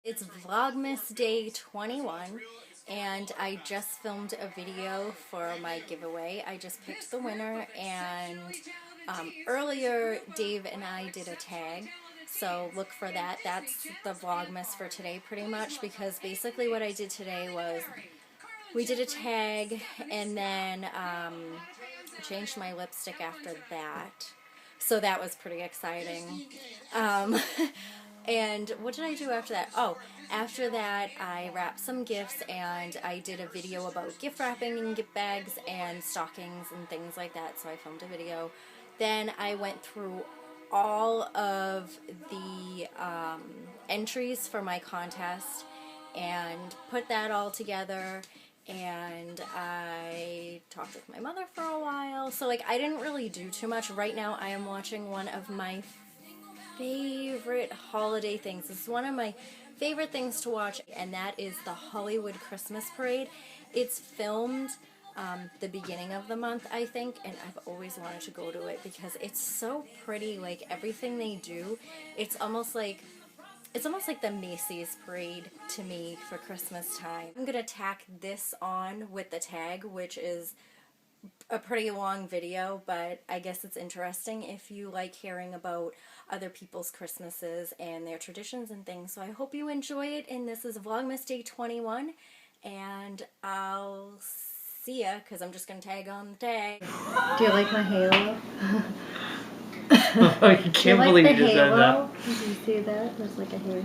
It's Vlogmas Day 21, and I just filmed a video for my giveaway. I just picked the winner, and earlier Dave and I did a tag, so look for that. That's the Vlogmas for today pretty much, because basically what I did today was we did a tag, and then I changed my lipstick after that. So that was pretty exciting. And what did I do after that? Oh, after that I wrapped some gifts and I did a video about gift wrapping and gift bags and stockings and things like that, so I filmed a video. Then I went through all of the entries for my contest and put that all together, and I talked with my mother for a while. So like I didn't really do too much. Right now I am watching one of my favorite holiday things. This is one of my favorite things to watch, and that is the Hollywood Christmas Parade. It's filmed the beginning of the month, I think, and I've always wanted to go to it because it's so pretty. Like everything they do, it's almost like the Macy's parade to me for Christmas time. I'm gonna tack this on with the tag, which is a pretty long video, but I guess it's interesting if you like hearing about other people's Christmases and their traditions and things. So I hope you enjoy it, and this is Vlogmas Day 21, and I'll see ya, because I'm just going to tag on the tag. Do you like my halo? I can't believe you just said that. Did you see that? There's like a halo.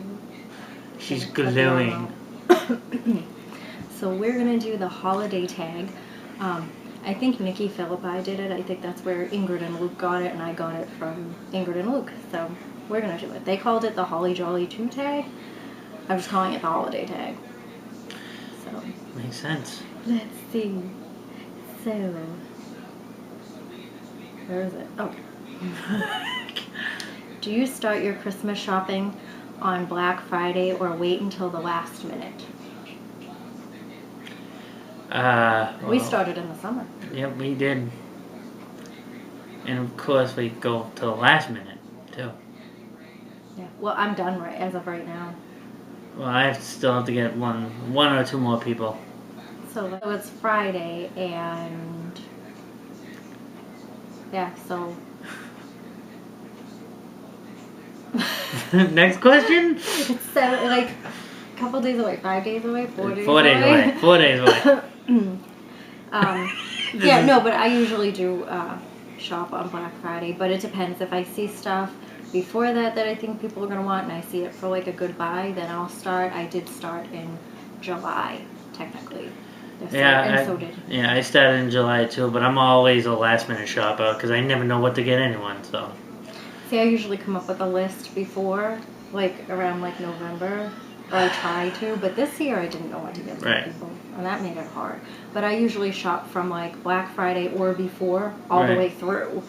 She's glowing. So we're going to do the holiday tag. I think Nikki Philippi did it. I think that's where Ingrid and Luke got it, and I got it from Ingrid and Luke. So we're going to do it. They called it the Holly Jolly 2 tag. I'm just calling it the holiday tag. So Makes sense. let's see. So, where is it? Oh. Do you start your Christmas shopping on Black Friday or wait until the last minute? We started in the summer. Yep, we did. And of course we go to the last minute, too. Yeah. Well, I'm done right as of right now. Well, I still have to get one or two more people. So it's Friday, and yeah, so Next question? it's like a couple days away, 5 days away, 4 days 4 days away. 4 days away. Yeah, no, but I usually do shop on Black Friday, but it depends. If I see stuff before that I think people are going to want, and I see it for like a good buy, then I'll start. I did start in July, technically. Yeah, I started in July too, but I'm always a last minute shopper because I never know what to get anyone, so. See, I usually come up with a list before, like around like November, or I try to, but this year I didn't know what to get to people, and that made it hard. But I usually shop from like Black Friday or before all the way through.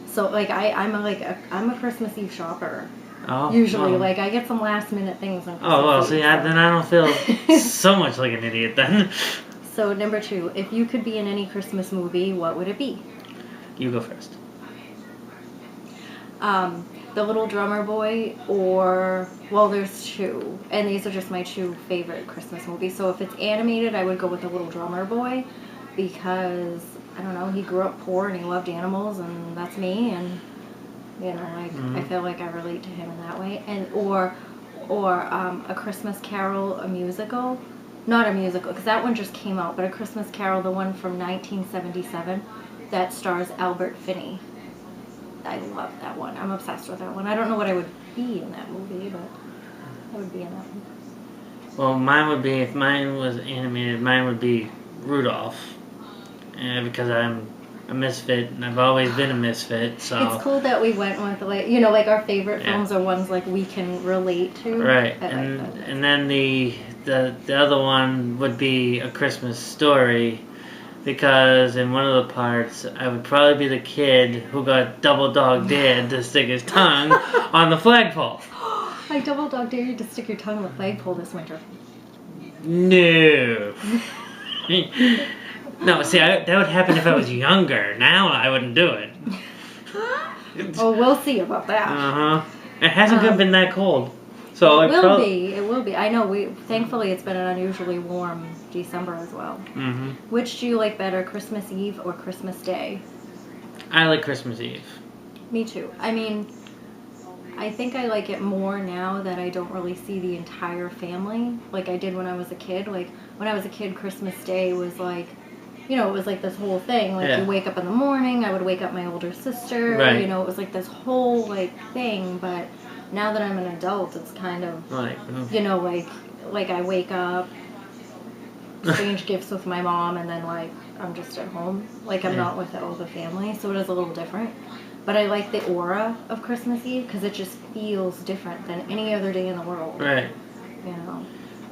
So like I'm a Christmas Eve shopper. Oh, usually, like I get some last minute things on Christmas Oh well, Eve, see, then I don't feel so much like an idiot then. So number 2, if you could be in any Christmas movie, what would it be? You go first. The Little Drummer Boy, or, well, there's 2, and these are just my 2 favorite Christmas movies. So if it's animated, I would go with The Little Drummer Boy, because, I don't know, he grew up poor and he loved animals, and that's me, and, you know, like, I feel like I relate to him in that way. And, or A Christmas Carol, a musical. Not a musical, because that one just came out, but A Christmas Carol, the one from 1977, that stars Albert Finney. I love that one. I'm obsessed with that one. I don't know what I would be in that movie, but I would be in that one. Well, mine would be, if mine was animated, mine would be Rudolph. Because I'm a misfit, and I've always been a misfit, so. It's cool that we went with, like, you know, like our favorite films are ones like we can relate to. Right, and then the other one would be A Christmas Story. Because in one of the parts, I would probably be the kid who got double dog dared to stick his tongue on the flagpole. I double dog dare you to stick your tongue on the flagpole this winter. No. No, see, that would happen if I was younger. Now I wouldn't do it. Oh, we'll see about that. It hasn't been that cold. So it will will be. I know. Thankfully it's been an unusually warm December as well. Mm-hmm. Which do you like better, Christmas Eve or Christmas Day? I like Christmas Eve. Me too. I mean, I think I like it more now that I don't really see the entire family like I did when I was a kid. Like when I was a kid, Christmas Day was like, you know, it was like this whole thing. Like you wake up in the morning, I would wake up my older sister. Right. You know, it was like this whole like thing. But now that I'm an adult, it's kind of like, you know, like I wake up, exchange gifts with my mom, and then like I'm just at home. Like I'm not with all the family, so it is a little different. But I like the aura of Christmas Eve because it just feels different than any other day in the world. Right. You know.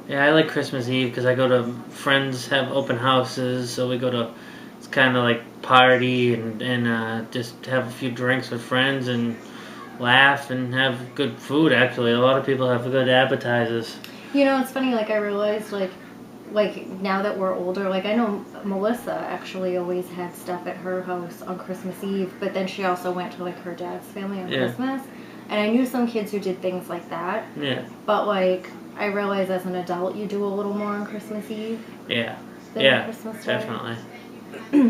Yeah, I like Christmas Eve because I go to friends have open houses, so we go to. It's kind of like party and just have a few drinks with friends and laugh and have good food. Actually, a lot of people have good appetizers. You know, it's funny. Like I realized, like now that we're older, like I know Melissa actually always had stuff at her house on Christmas Eve, but then she also went to like her dad's family on Christmas, and I knew some kids who did things like that. Yeah. But like I realize as an adult, you do a little more on Christmas Eve. Yeah. Than Christmas Day. Definitely.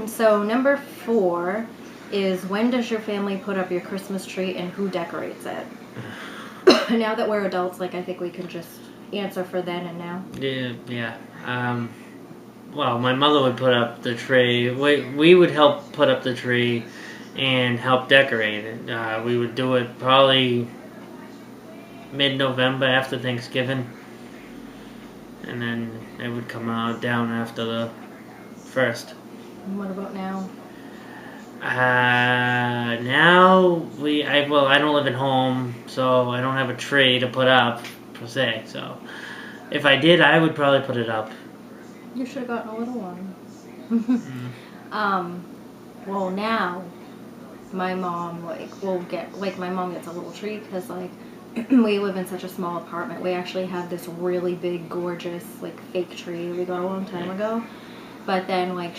So number 4 is, when does your family put up your Christmas tree and who decorates it? Now that we're adults, like I think we can just answer for then and now. Yeah. Well, my mother would put up the tree. We would help put up the tree and help decorate it. We would do it probably mid-November after Thanksgiving. And then it would come out down after the 1st. And what about now? Now I don't live at home, so I don't have a tree to put up per se. So if I did, I would probably put it up. You should have gotten a little one. Well, now my mom my mom gets a little tree because like we live in such a small apartment. We actually have this really big, gorgeous like fake tree we got a long time ago. But then like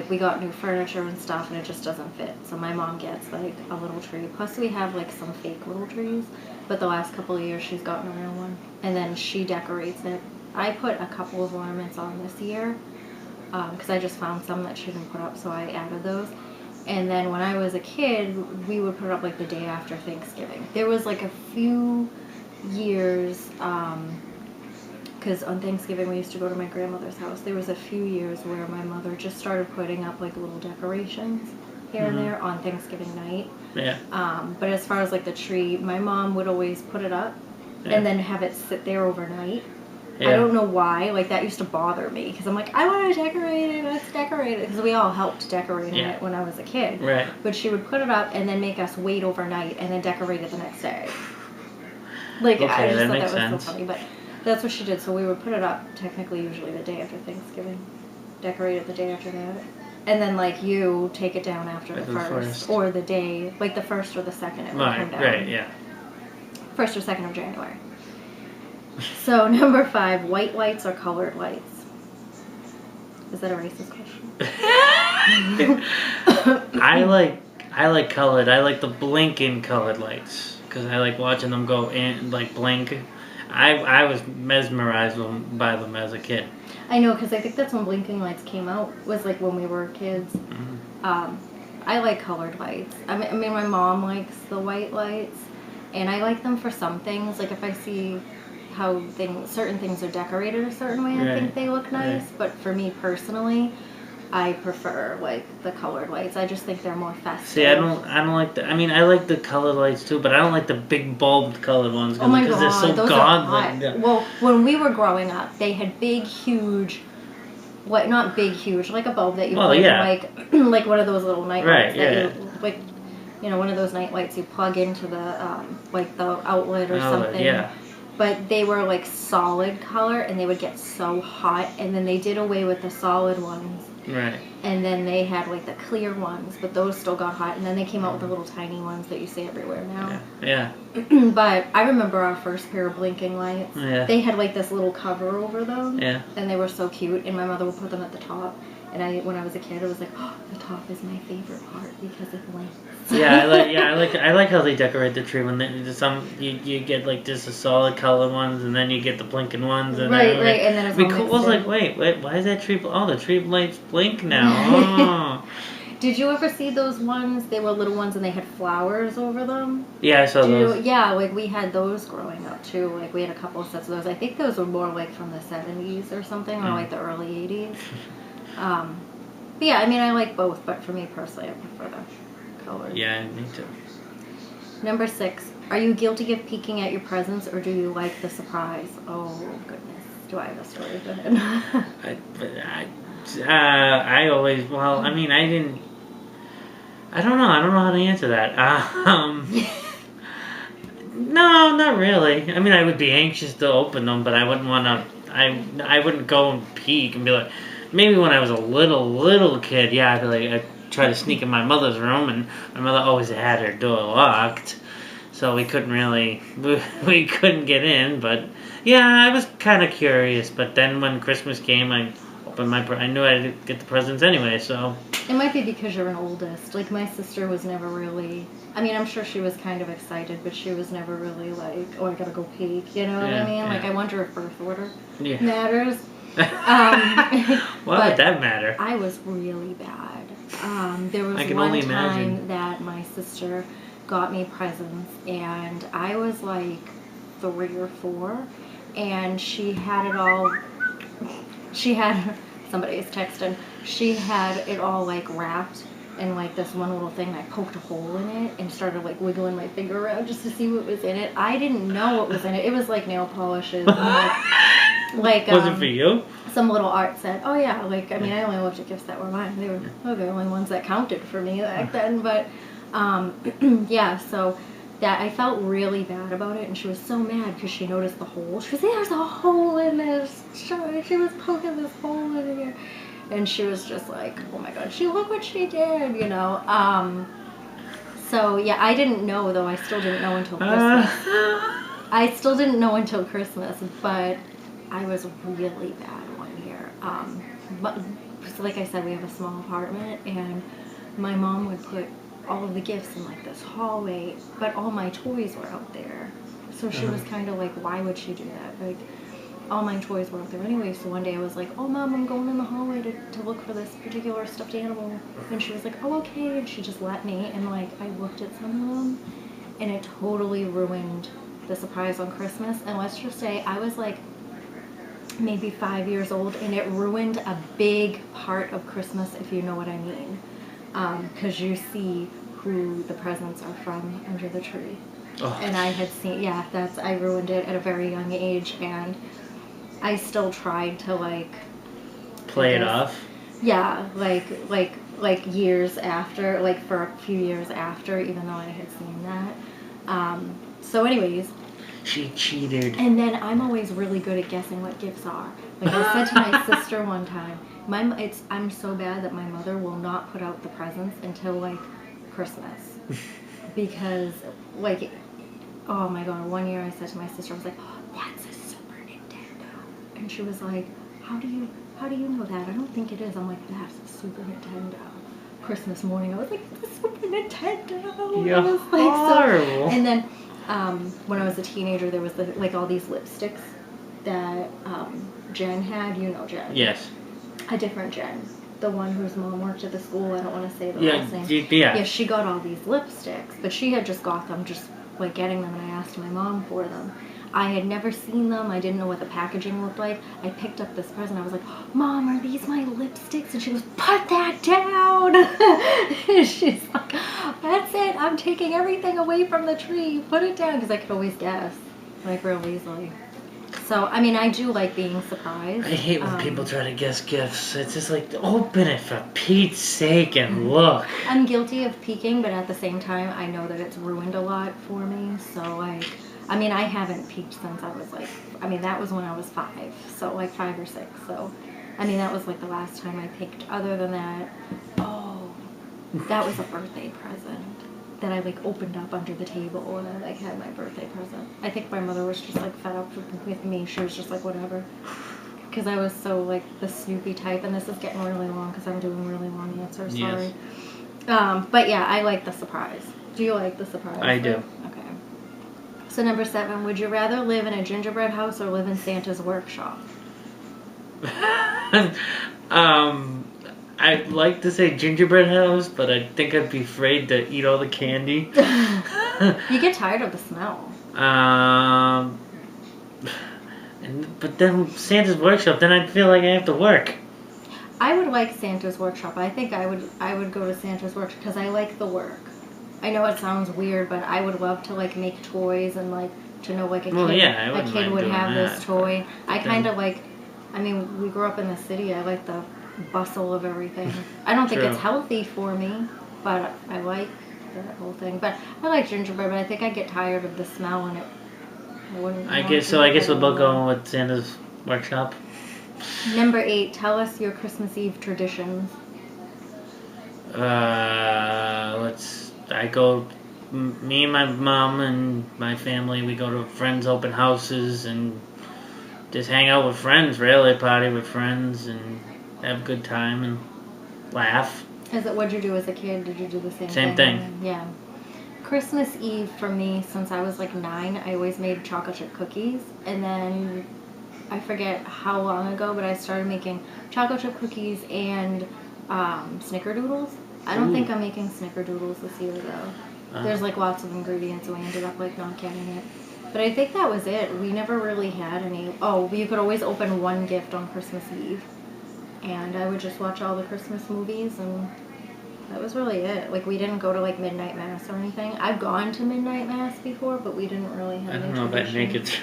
we got new furniture and stuff, and it just doesn't fit. So my mom gets like a little tree. Plus we have like some fake little trees. But the last couple of years she's gotten a real one, and then she decorates it. I put a couple of ornaments on this year because I just found some that she didn't put up, so I added those. And then when I was a kid, we would put it up like the day after Thanksgiving. There was like a few years, because on Thanksgiving we used to go to my grandmother's house. There was a few years where my mother just started putting up like little decorations here and there on Thanksgiving night. Yeah. But as far as like the tree, my mom would always put it up and then have it sit there overnight. Yeah. I don't know why. Like that used to bother me because I'm like, I want to decorate it. Let's decorate it, because we all helped decorate it when I was a kid. Right. But she would put it up and then make us wait overnight and then decorate it the next day. Like I just thought that was so funny, but that's what she did. So we would put it up technically usually the day after Thanksgiving, decorate it the day after that, and then like you take it down after the first or the day, like the 1st or the 2nd. It would come down. Right. Yeah. 1st or 2nd of January. So number 5, white lights or colored lights? Is that a racist question? I like colored. I like the blinking colored lights because I like watching them go in like blink. I was mesmerized by them as a kid. I know, because I think that's when blinking lights came out. Was like when we were kids. Mm-hmm. I like colored lights. I mean, my mom likes the white lights, and I like them for some things. Like if I see how certain things are decorated a certain way, I think they look nice. But for me personally, I prefer like the colored lights. I just think they're more festive. See, I don't like the. I mean, I like the colored lights too, but I don't like the big bulbed colored ones because they're so those godly. Are well, when we were growing up, they had big, huge. What? Not big, huge, like a bulb that you plug in, like like one of those little night lights that you like. You know, one of those night lights you plug into the like the outlet or something. Yeah. But they were like solid color, and they would get so hot, and then they did away with the solid ones. Right. And then they had like the clear ones, but those still got hot, and then they came out with the little tiny ones that you see everywhere now. Yeah. But I remember our first pair of blinking lights. Yeah. They had like this little cover over them. Yeah. And they were so cute, and my mother would put them at the top. And when I was a kid, it was like, oh, the top is my favorite part because it blinks. I like how they decorate the tree when you get like just the solid color ones and then you get the blinking ones and right, and then it's all cool. I was like, wait, why is that tree? Oh, the tree lights blink now. Oh. Did you ever see those ones? They were little ones and they had flowers over them. Yeah, I saw those. Yeah, like we had those growing up too. Like we had a couple of sets of those. I think those were more like from the 70s or something, or like the early 80s. But yeah, I mean, I like both, but for me personally, I prefer the colors. Yeah, me too. Number 6, are you guilty of peeking at your presents, or do you like the surprise? Oh goodness, do I have a story? Go ahead. I always, well, I mean, I don't know how to answer that. No, not really. I mean, I would be anxious to open them, but I wouldn't want to. I wouldn't go and peek and be like. Maybe when I was a little kid, yeah, I'd try to sneak in my mother's room, and my mother always had her door locked, so we couldn't get in. But yeah, I was kind of curious. But then when Christmas came, I knew I'd get the presents anyway. So it might be because you're an oldest. Like my sister was never really. I mean, I'm sure she was kind of excited, but she was never really like, oh, I gotta go peek. You know what I mean? Yeah. Like I wonder if birth order matters. Why would that matter? I was really bad. There was one time that my sister got me presents, and I was like 3 or 4, and she had it all. Somebody is texting. She had it all like wrapped in like this one little thing. And I poked a hole in it and started like wiggling my finger around just to see what was in it. I didn't know what was in it. It was like nail polishes. And, like was it for you? Some little art said, oh yeah, like I mean I only looked at gifts that were mine. They were the only ones that counted for me back then. But yeah, so that I felt really bad about it, and she was so mad because she noticed the hole. She was, there's a hole in this. She was poking this hole in here, and she was just like, oh my god, look what she did, you know. So yeah, I didn't know though. I still didn't know until Christmas. But I was really bad one year. But so like I said, we have a small apartment, and my mom would put all of the gifts in like this hallway, but all my toys were out there. So she was kind of like, why would she do that? Like, all my toys were out there anyway. So one day I was like, oh mom, I'm going in the hallway to look for this particular stuffed animal. And she was like, oh okay, and she just let me. And like I looked at some of them, and it totally ruined the surprise on Christmas. And let's just say I was like maybe 5 years old, and it ruined a big part of Christmas, if you know what I mean. Because you see who the presents are from under the tree. Oh. And I had seen, yeah, I ruined it at a very young age, and I still tried to like play it off. Yeah, like years after, like for a few years after, even though I had seen that. So anyways, she cheated. And then I'm always really good at guessing what gifts are. Like I said to my sister one time, I'm so bad that my mother will not put out the presents until like Christmas, because like, oh my god, one year I said to my sister, I was like, oh, that's a Super Nintendo, and she was like, how do you know that? I don't think it is. I'm like, that's a Super Nintendo. Christmas morning, I was like, it's a Super Nintendo. You're horrible. And then when I was a teenager, there was like all these lipsticks that Jen had. You know Jen. Yes. A different Jen. The one whose mom worked at the school. I don't want to say the last name. Yeah, she got all these lipsticks, but she had just got them, just like getting them, and I asked my mom for them. I had never seen them. I didn't know what the packaging looked like. I picked up this present. I was like, Mom, are these my lipsticks? And she goes, put that down. She's like, that's it. I'm taking everything away from the tree. Put it down. Because I could always guess, like, real easily. So, I mean, I do like being surprised. I hate when people try to guess gifts. It's just like, open it for Pete's sake and look. I'm guilty of peeking, but at the same time, I know that it's ruined a lot for me. So, like, I mean, I haven't peeked since I was like, I mean, that was when I was 5. So, like 5 or 6. So, I mean, that was like the last time I peeked. Other than that, that was a birthday present that I like opened up under the table, and I like had my birthday present. I think my mother was just like fed up with me. She was just like, whatever. because I was so like the Snoopy type, and this is getting really long because I'm doing really long answers. Sorry. Yes. But yeah, I like the surprise. Do you like the surprise? I do. Okay. So number 7, would you rather live in a gingerbread house or live in Santa's workshop? I'd like to say gingerbread house, but I think I'd be afraid to eat all the candy. You get tired of the smell. But then Santa's workshop, then I'd feel like I have to work. I would like Santa's workshop. I think I would go to Santa's workshop because I like the work. I know it sounds weird, but I would love to like make toys and like to know like a kid would have this toy. I kind of like. I mean, we grew up in the city. I like the bustle of everything. I don't think it's healthy for me, but I like that whole thing. But I like gingerbread, but I think I get tired of the smell and it. I guess we'll both go with Santa's workshop. Number 8, tell us your Christmas Eve traditions. Me and my mom and my family, we go to friends' open houses and just hang out with friends, really, party with friends and have a good time and laugh. What'd you do as a kid? Did you do the same thing? Same thing. Yeah. Christmas Eve for me, since I was like 9, I always made chocolate chip cookies, and then I forget how long ago, but I started making chocolate chip cookies and snickerdoodles. I don't think I'm making snickerdoodles this year though. There's like lots of ingredients, and we ended up like not getting it. But I think that was it. We never really had any. Oh, you could always open one gift on Christmas Eve, and I would just watch all the Christmas movies, and that was really it. Like, we didn't go to like midnight mass or anything. I've gone to midnight mass before, but we didn't really have. I don't know if I'd make it.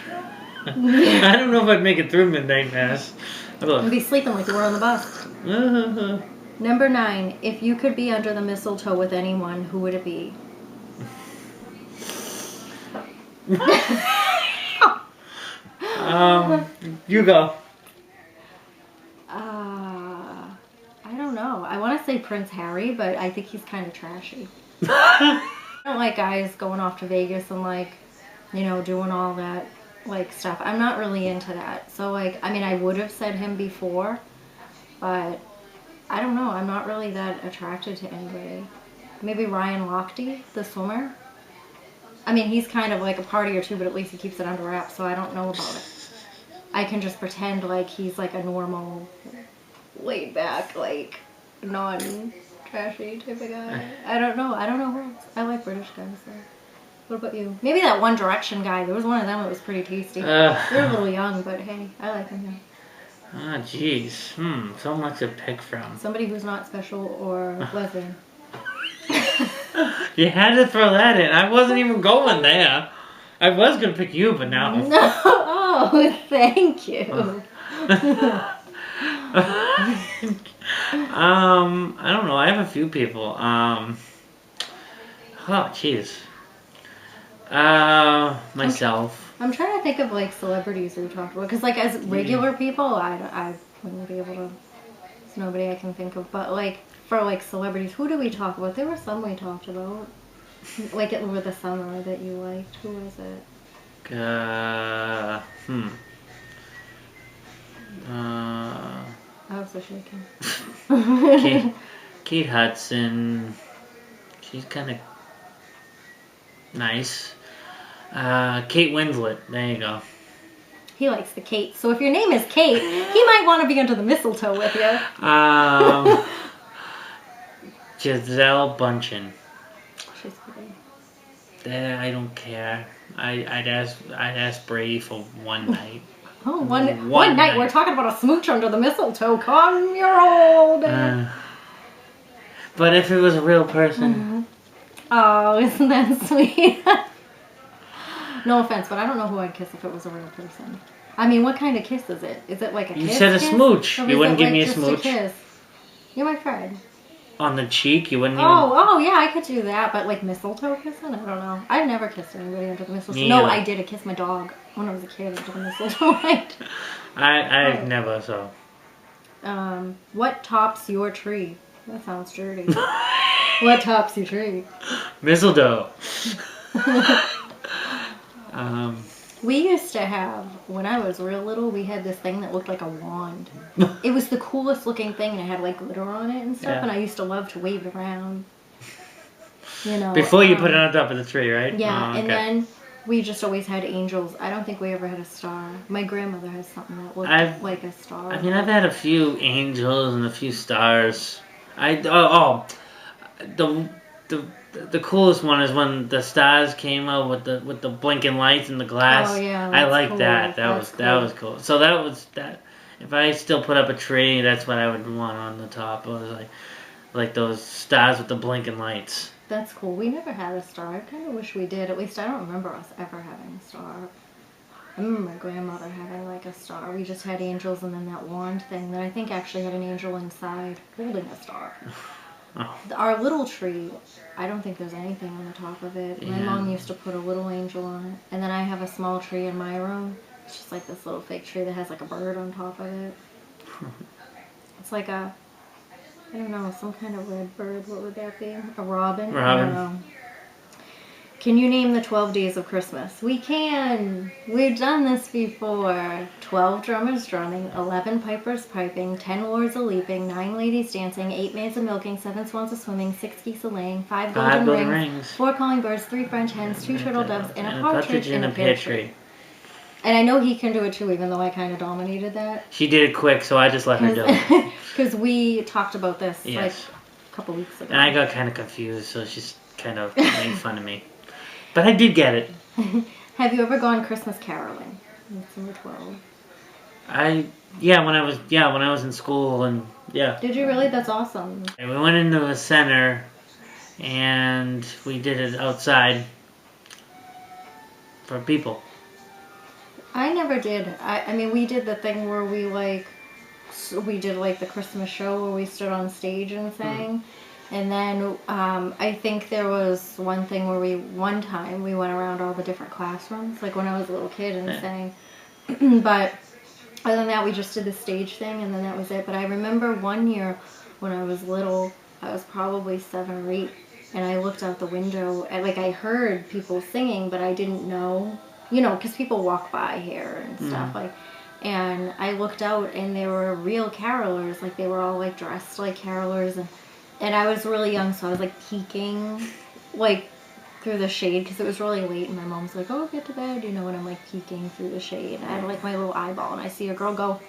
I don't know if I'd make it through midnight mass. I'd be sleeping like you were on the bus. Number 9, if you could be under the mistletoe with anyone, who would it be? You go. I don't know. I want to say Prince Harry, but I think he's kind of trashy. I don't like guys going off to Vegas and like, doing all that like stuff. I'm not really into that. So like, I mean, I would have said him before, but I don't know. I'm not really that attracted to anybody. Maybe Ryan Lochte, the swimmer. I mean, he's kind of like a partier too, but at least he keeps it under wraps, so I don't know about it. I can just pretend like he's like a normal, laid back, like non-trashy type of guy. I don't know. I don't know who else. I like British guys. So. What about you? Maybe that One Direction guy. There was one of them that was pretty tasty. They're a little young, but hey, I like them. Ah, jeez. So much to pick from. Somebody who's not special or lesbian. You had to throw that in. I wasn't even going there. I was going to pick you, but now. No. Oh, thank you. I don't know. I have a few people. Oh, jeez. Myself. I'm trying to think of like celebrities we talked about, because like as regular people, I wouldn't be able to. There's nobody I can think of, but like for like celebrities, who do we talk about? There were some we talked about, like over the summer that you liked. Who was it? I was so shaking. Kate Hudson. She's kind of nice. Kate Winslet. There you go. He likes the Kate. So if your name is Kate, he might want to be under the mistletoe with you. Giselle Bundchen. She's pretty. I don't care. I'd ask Brady for one night. Oh, one night. We're talking about a smooch under the mistletoe. Come, you're old. But if it was a real person. Oh, isn't that sweet? No offense, but I don't know who I'd kiss if it was a real person. I mean, what kind of kiss is it? Is it like a kiss? You said a smooch. You wouldn't give me a smooch. Just a kiss? You're my friend. On the cheek? You wouldn't even... Oh, yeah, I could do that, but like mistletoe kissing? I don't know. I've never kissed anybody under the mistletoe. No, I did. I kissed my dog when I was a kid under the mistletoe. I've never, so... What tops your tree? That sounds dirty. What tops your tree? Mistletoe. We used to have, when I was real little, we had this thing that looked like a wand. It was the coolest looking thing, and it had like glitter on it and stuff, Yeah. and I used to love to wave it around. You know. Before you put it on top of the tree, right? Yeah, Oh, okay. and then we just always had angels. I don't think we ever had a star. My grandmother has something that looked like a star. I mean, I've had a few angels and a few stars. The the coolest one is when the stars came out with the blinking lights and the glass. Oh yeah, I that's like cool. that. That That's was cool. So that was that. If I still put up a tree, that's what I would want on the top. It was like those stars with the blinking lights. That's cool. We never had a star. I kind of wish we did. At least I don't remember us ever having a star. I remember my grandmother having like a star. We just had angels and then that wand thing that I think actually had an angel inside holding a star. Oh. Our little tree, I don't think there's anything on the top of it. My mom used to put a little angel on it. And then I have a small tree in my room. It's just like this little fake tree that has like a bird on top of it. It's like a, I don't know, some kind of red bird. What would that be? A robin? I don't know. Can you name the 12 days of Christmas? We can! We've done this before. 12 drummers drumming, 11 pipers piping, 10 lords a leaping, 9 ladies dancing, 8 maids a milking, 7 swans a swimming, 6 geese a laying, 5 golden rings, 4 calling birds, 3 French hens, 2 turtle doves, and a partridge in a pear tree. And I know he can do it too, even though I kind of dominated that. She did it quick, so I just let her do it. Because we talked about this like a couple weeks ago. And I got kind of confused, so she's kind of made fun of me. But I did get it. Have you ever gone Christmas caroling? That's number 12. When I was in school and yeah. Did you really? That's awesome. We went into a center and we did it outside for people. I never did. I mean, we did the thing where we did like the Christmas show where we stood on stage and sang. And then I think there was one thing where one time we went around all the different classrooms, like when I was a little kid and sang. But other than that, we just did the stage thing and then that was it. But I remember one year when I was little, I was probably 7 or 8, and I looked out the window and like I heard people singing, but I didn't know, you know, because people walk by here and stuff like. And I looked out and they were real carolers, like they were all like dressed like carolers, and I was really young, so I was like peeking like through the shade because it was really late, and my mom's like, "Oh, get to bed," you know, and I'm like peeking through the shade, and I had like my little eyeball, and I see a girl go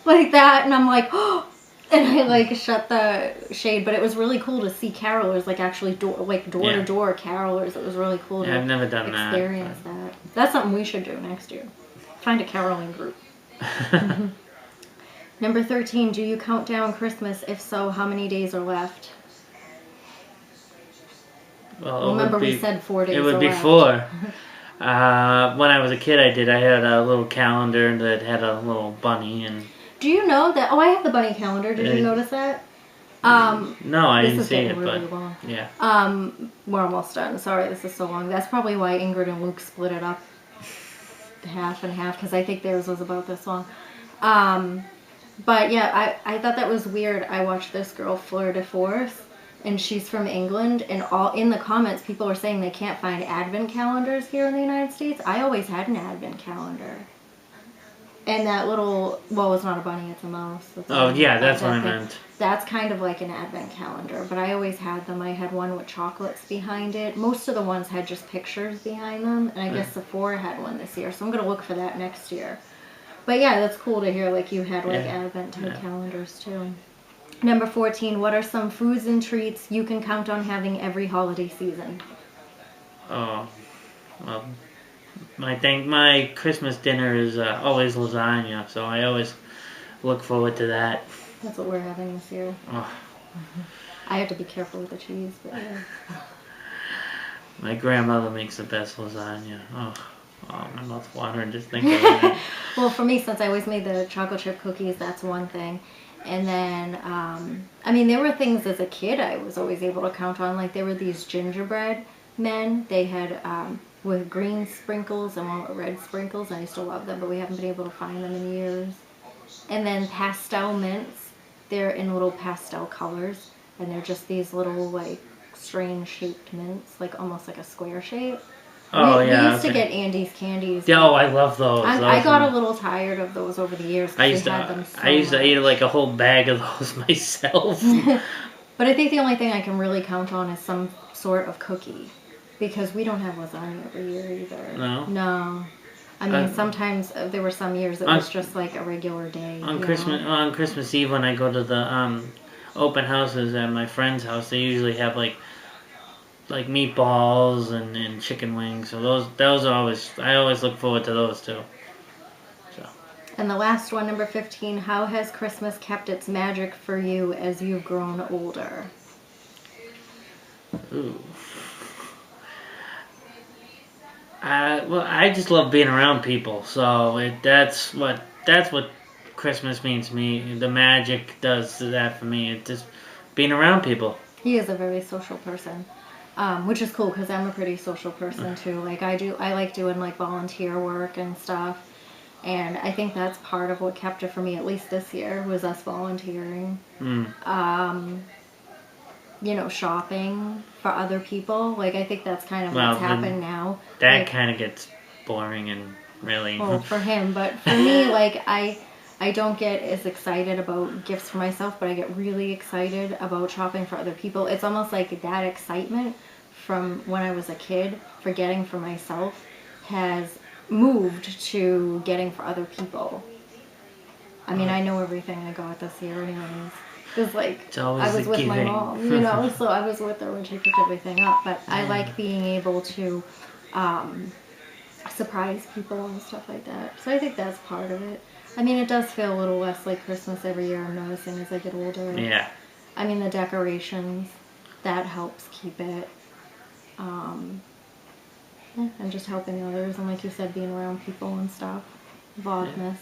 like that, and I'm like, "Oh." And I like shut the shade, but it was really cool to see carolers, like actually door to door carolers. It was really cool to I've never done experience that. That's something we should do next year. Find a caroling group. Number 13, do you count down Christmas? If so, how many days are left? Well, remember we said 4 days. It would be left. 4. When I was a kid, I had a little calendar that had a little bunny and. Do you know that? Oh, I have the bunny calendar. Did you notice that? No, I didn't see it, really but long. yeah. We're almost done. Sorry, this is so long. That's probably why Ingrid and Luke split it up half and half, because I think theirs was about this long. But yeah, I thought that was weird. I watched this girl, Fleur de Force, and she's from England, and all in the comments, people are saying they can't find advent calendars here in the United States. I always had an advent calendar. And that little, well, it's not a bunny, it's a mouse. That's what I meant. That's kind of like an advent calendar, but I always had them. I had one with chocolates behind it. Most of the ones had just pictures behind them, and I guess Sephora had one this year, so I'm going to look for that next year. But yeah, that's cool to hear, like, you had, like, advent type calendars, too. Number 14, what are some foods and treats you can count on having every holiday season? Oh, well, my Christmas dinner is always lasagna, so I always look forward to that. That's what we're having this year. Oh. I have to be careful with the cheese, but yeah. My grandmother makes the best lasagna. Oh, my mouth's watering just thinking of it. Well, for me, since I always made the chocolate chip cookies, that's one thing. And then, I mean, there were things as a kid I was always able to count on. Like, there were these gingerbread men. They had with green sprinkles and one with red sprinkles. And I used to love them, but we haven't been able to find them in years. And then pastel mints. They're in little pastel colors. And they're just these little, like, strange shaped mints, like almost like a square shape. Oh, we yeah. used to get Andy's candies. Yeah, oh, I love those. I got a little tired of those over the years. I used to eat like a whole bag of those myself. But I think the only thing I can really count on is some sort of cookie, because we don't have lasagna every year either. No? No. I mean, sometimes there were some years it was just like a regular day. On Christmas Eve, when I go to the open houses at my friend's house, they usually have like meatballs and chicken wings. So those are I always look forward to those too. So. And the last one, number 15, how has Christmas kept its magic for you as you've grown older? Ooh. Well, I just love being around people. So that's what Christmas means to me. The magic does that for me. It's just being around people. He is a very social person. Which is cool because I'm a pretty social person too. Like I like doing like volunteer work and stuff, and I think that's part of what kept it for me, at least this year, was us volunteering. You know, shopping for other people. Like I think that's kind of what's happened now. That like, kind of gets boring and really. Well, for him, but for me, like I don't get as excited about gifts for myself, but I get really excited about shopping for other people. It's almost like that excitement from when I was a kid for getting for myself has moved to getting for other people. I mean, I know everything I got this year anyways. Because, like, I was with my mom, you know, so I was with her when she picked everything up. But I like being able to surprise people and stuff like that. So I think that's part of it. I mean, it does feel a little less like Christmas every year, I'm noticing, as I get older. Yeah. I mean, the decorations, that helps keep it. Yeah, and just helping others. And like you said, being around people and stuff. Vlogmas.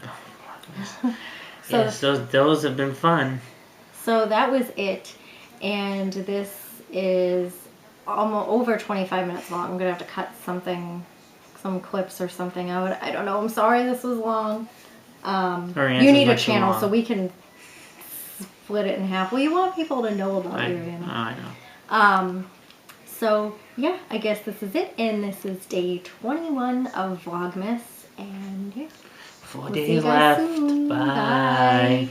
Yeah. So, yes, those have been fun. So that was it. And this is almost over 25 minutes long. I'm going to have to cut some clips or something out. I don't know. I'm sorry this was long. You need a channel so we can split it in half. Well, you want people to know about you, you know. I know. So, yeah, I guess this is it. And this is day 21 of Vlogmas. And, yeah. 4 days left. Bye.